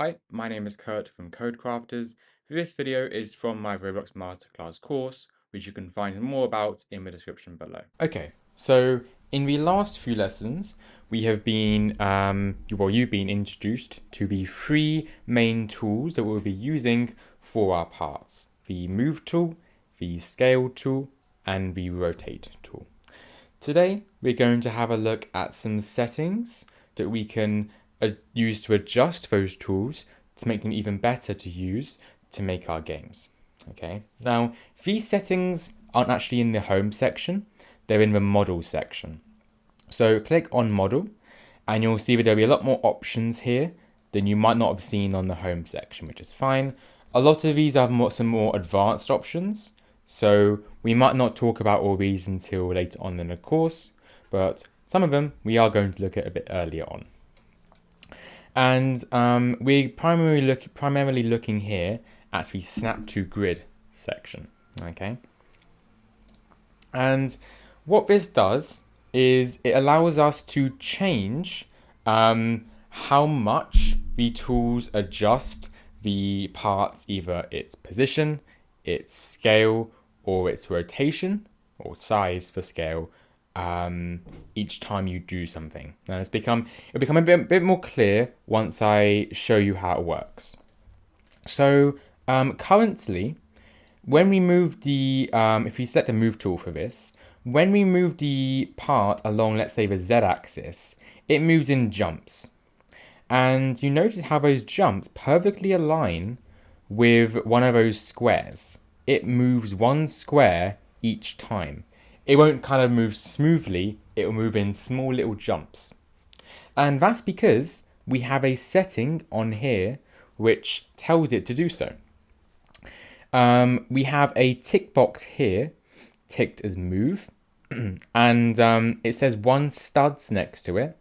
Hi, my name is Kurt from Codecrafters. This video is from my Roblox Masterclass course, which you can find more about in the description below. Okay, so in the last few lessons, we have been, you've been introduced to the three main tools that we'll be using for our parts: the Move tool, the Scale tool, and the Rotate tool. Today, we're going to have a look at some settings that we can use to adjust those tools to make them even better to use to make our games. Okay, now these settings aren't actually in the home section, they're in the model section. So click on model and you'll see that there'll be a lot more options here than you might not have seen on the home section, which is fine. A lot of these are some more advanced options, so we might not talk about all these until later on in the course, but some of them we are going to look at a bit earlier on. And we're primarily looking here at the Snap to Grid section, okay? And what this does is it allows us to change how much the tools adjust the parts, either its position, its scale, or its rotation, or size for scale, each time you do something. Now it'll become a bit more clear once I show you how it works. So currently, when we move the, if we set the move tool for this, when we move the part along, let's say the z-axis, it moves in jumps. And you notice how those jumps perfectly align with one of those squares. It moves one square each time. It won't kind of move smoothly, it will move in small little jumps. And that's because we have a setting on here which tells it to do so. We have a tick box here, ticked as move, and it says one studs next to it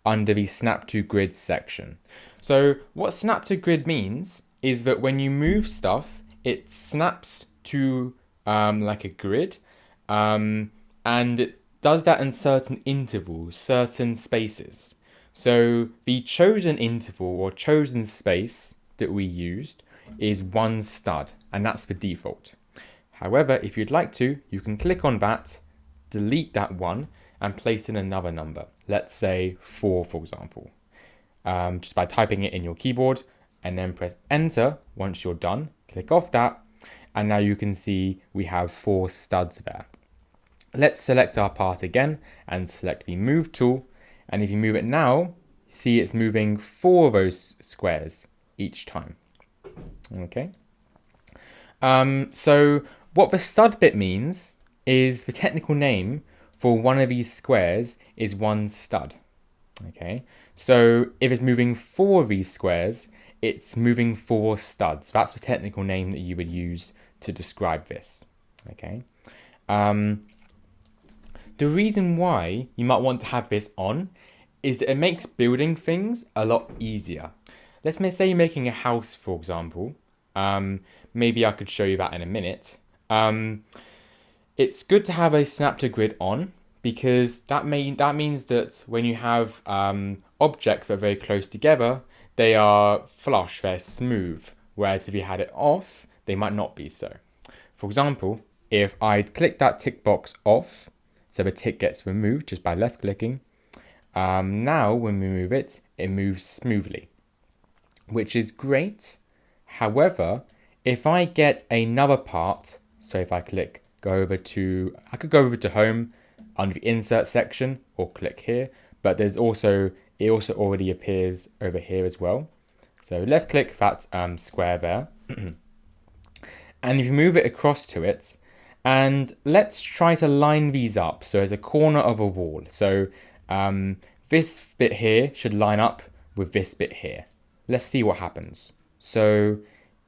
under the Snap to Grid section. So what Snap to Grid means is that when you move stuff, it snaps to like a grid, and it does that in certain intervals, certain spaces. So the chosen interval or chosen space that we used is one stud, and that's the default. However, if you'd like to, you can click on that, delete that one, and place in another number. Let's say 4, for example. Just by typing it in your keyboard, and then press enter once you're done. Click off that, and now you can see we have 4 studs there. Let's select our part again and select the move tool, and if you move it now, see it's moving 4 of those squares each time. Okay. So what the stud bit means is the technical name for one of these squares is one stud. Okay. So if it's moving 4 of these squares, it's moving 4 studs. That's the technical name that you would use to describe this. Okay. The reason why you might want to have this on is that it makes building things a lot easier. Let's say you're making a house, for example. Maybe I could show you that in a minute. It's good to have a Snap to Grid on because that means that when you have objects that are very close together, they are flush, they're smooth. Whereas if you had it off, they might not be so. For example, if I click that tick box off, so the tick gets removed just by left clicking, now when we move it, it moves smoothly, which is great. However, if I get another part, so if I click, I could go over to home under the insert section or click here, but it also already appears over here as well. So left click that square there, and if you move it across to it, and let's try to line these up. So as a corner of a wall. So this bit here should line up with this bit here. Let's see what happens. So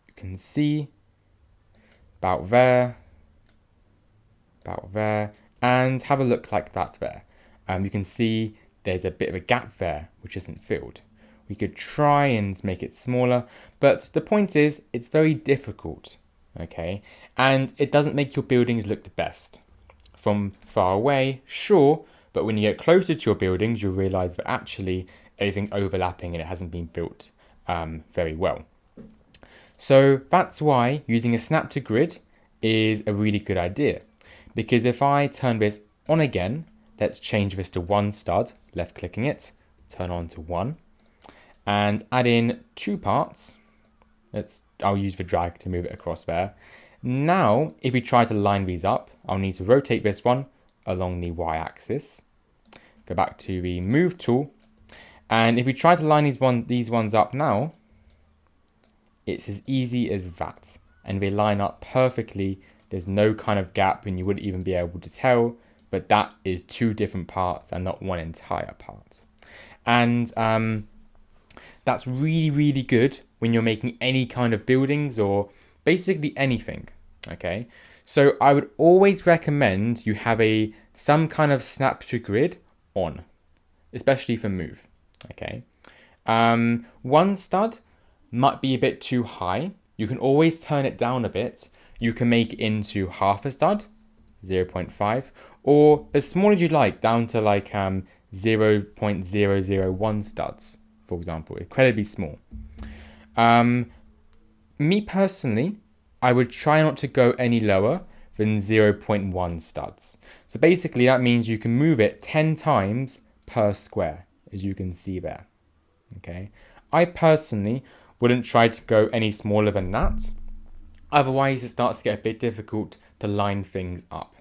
you can see about there, and have a look like that there. You can see there's a bit of a gap there which isn't filled. We could try and make it smaller, but the point is it's very difficult, okay? And it doesn't make your buildings look the best. From far away, sure, but when you get closer to your buildings, you'll realize that actually everything's overlapping and it hasn't been built very well. So that's why using a snap to grid is a really good idea, because if I turn this on again, let's change this to one stud, left clicking it, turn on to one, and add in two parts. I'll use the drag to move it across there. Now, if we try to line these up, I'll need to rotate this one along the y-axis. Go back to the move tool, and if we try to line these ones up now, it's as easy as that, and they line up perfectly. There's no kind of gap, and you wouldn't even be able to tell, but that is two different parts and not one entire part. And that's really, really good when you're making any kind of buildings or basically anything, okay? So I would always recommend you have some kind of snap to grid on, especially for move, okay? One stud might be a bit too high. You can always turn it down a bit. You can make it into half a stud, 0.5, or as small as you like, down to like 0.001 studs, for example, incredibly small. Me personally, I would try not to go any lower than 0.1 studs. So basically that means you can move it 10 times per square, as you can see there, okay? I personally wouldn't try to go any smaller than that. Otherwise, it starts to get a bit difficult to line things up,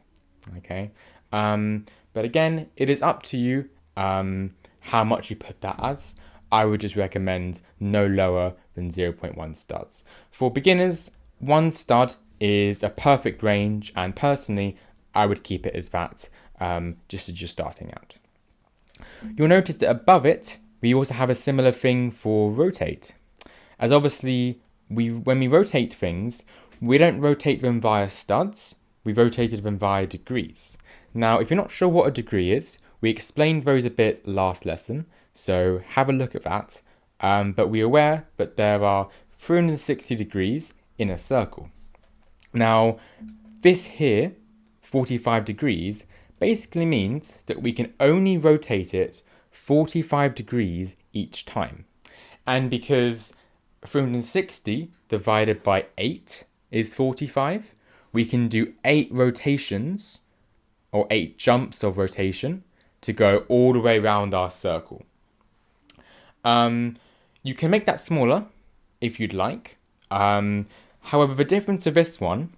okay? But again, it is up to you how much you put that as. I would just recommend no lower than 0.1 studs. For beginners, one stud is a perfect range, and personally, I would keep it as that, just as you're starting out. You'll notice that above it, we also have a similar thing for rotate. As obviously, when we rotate things, we don't rotate them via studs, we rotated them via degrees. Now, if you're not sure what a degree is, we explained those a bit last lesson, so have a look at that. But we're aware that there are 360 degrees in a circle. Now, this here, 45 degrees, basically means that we can only rotate it 45 degrees each time. And because 360 divided by 8 is 45, we can do 8 rotations, or 8 jumps of rotation, to go all the way around our circle. You can make that smaller if you'd like. However, the difference of this one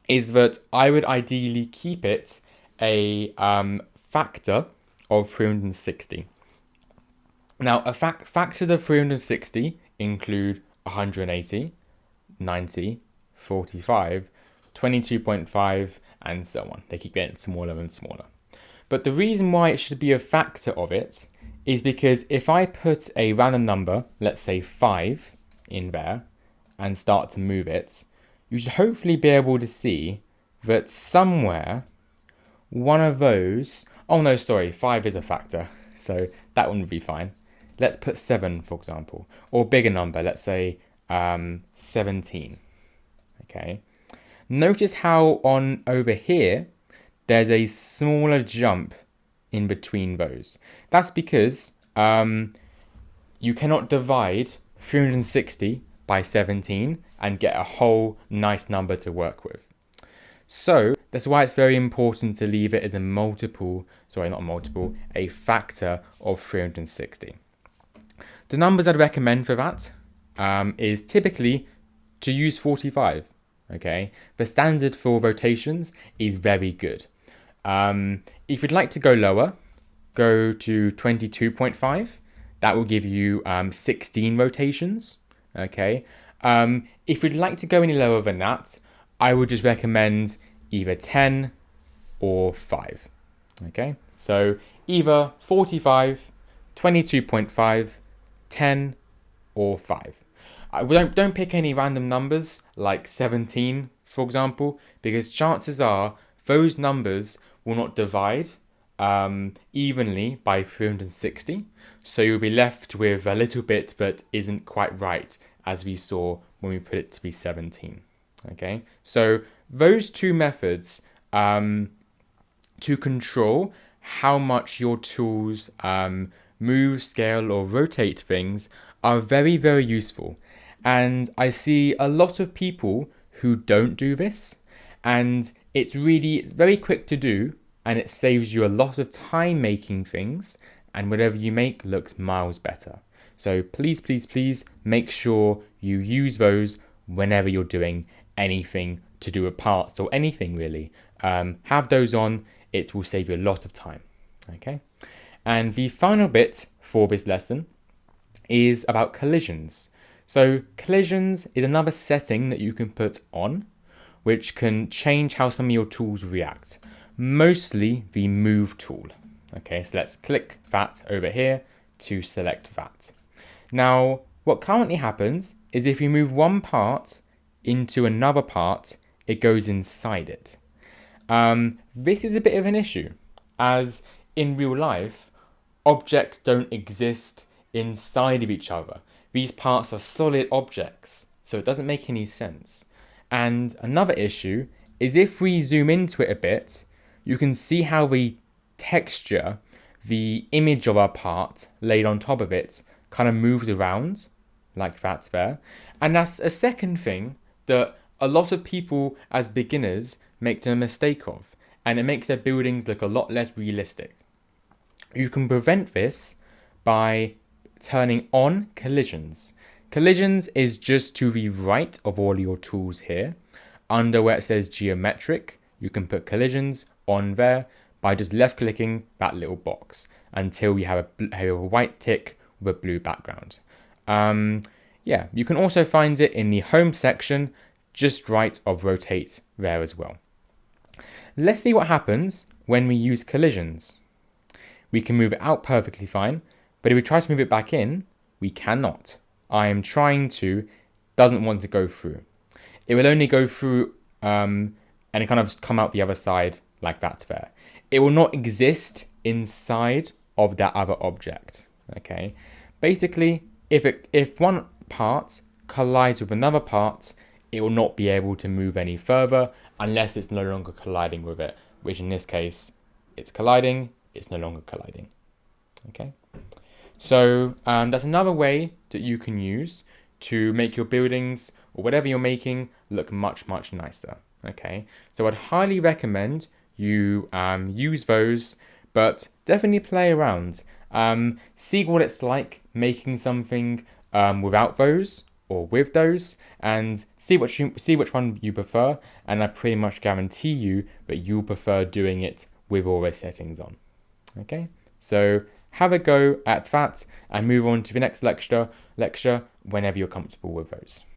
is that I would ideally keep it a factor of 360. Now, factors of 360 include 180, 90, 45, 22.5, and so on. They keep getting smaller and smaller. But the reason why it should be a factor of it is because if I put a random number, let's say 5, in there, and start to move it, you should hopefully be able to see that somewhere one of those, 5 is a factor, so that one would be fine. Let's put 7, for example, or bigger number, let's say 17. Okay. Notice how on over here, there's a smaller jump in between those. That's because you cannot divide 360 by 17 and get a whole nice number to work with. So that's why it's very important to leave it as a factor of 360. The numbers I'd recommend for that is typically to use 45. Okay, the standard for rotations is very good. If you'd like to go lower, go to 22.5. That will give you 16 rotations. Okay. If you'd like to go any lower than that, I would just recommend either 10 or 5. Okay. So either 45, 22.5, 10 or 5. Don't pick any random numbers like 17, for example, because chances are those numbers will not divide evenly by 360. So you'll be left with a little bit that isn't quite right, as we saw when we put it to be 17. Okay, so those two methods to control how much your tools move, scale, or rotate things are very, very useful. And I see a lot of people who don't do this. And it's very quick to do, and it saves you a lot of time making things, and whatever you make looks miles better. So please, please, please make sure you use those whenever you're doing anything to do with parts or anything really. Have those on, it will save you a lot of time. Okay. And the final bit for this lesson is about collisions. So collisions is another setting that you can put on, which can change how some of your tools react. Mostly the move tool. Okay, so let's click that over here to select that. Now, what currently happens is if you move one part into another part, it goes inside it. This is a bit of an issue, as in real life, objects don't exist inside of each other. These parts are solid objects, so it doesn't make any sense. And another issue is if we zoom into it a bit, you can see how the texture, the image of our part laid on top of it, kind of moves around like that there. And that's a second thing that a lot of people as beginners make the mistake of, and it makes their buildings look a lot less realistic. You can prevent this by turning on collisions. Collisions is just to the right of all your tools here. Under where it says geometric, you can put collisions on there by just left clicking that little box until you have a white tick with a blue background. Yeah, you can also find it in the home section just right of rotate there as well. Let's see what happens when we use collisions. We can move it out perfectly fine, but if we try to move it back in, we cannot. I am trying to, doesn't want to go through. It will only go through and it kind of come out the other side like that there. It will not exist inside of that other object. Okay. Basically, if one part collides with another part, it will not be able to move any further unless it's no longer colliding with it, which in this case, it's colliding, it's no longer colliding. Okay. So that's another way that you can use to make your buildings or whatever you're making look much, much nicer. Okay, so I'd highly recommend you use those, but definitely play around. See what it's like making something without those or with those, and see which one you prefer. And I pretty much guarantee you that you'll prefer doing it with all the settings on. Okay, so have a go at that and move on to the next lecture whenever you're comfortable with those.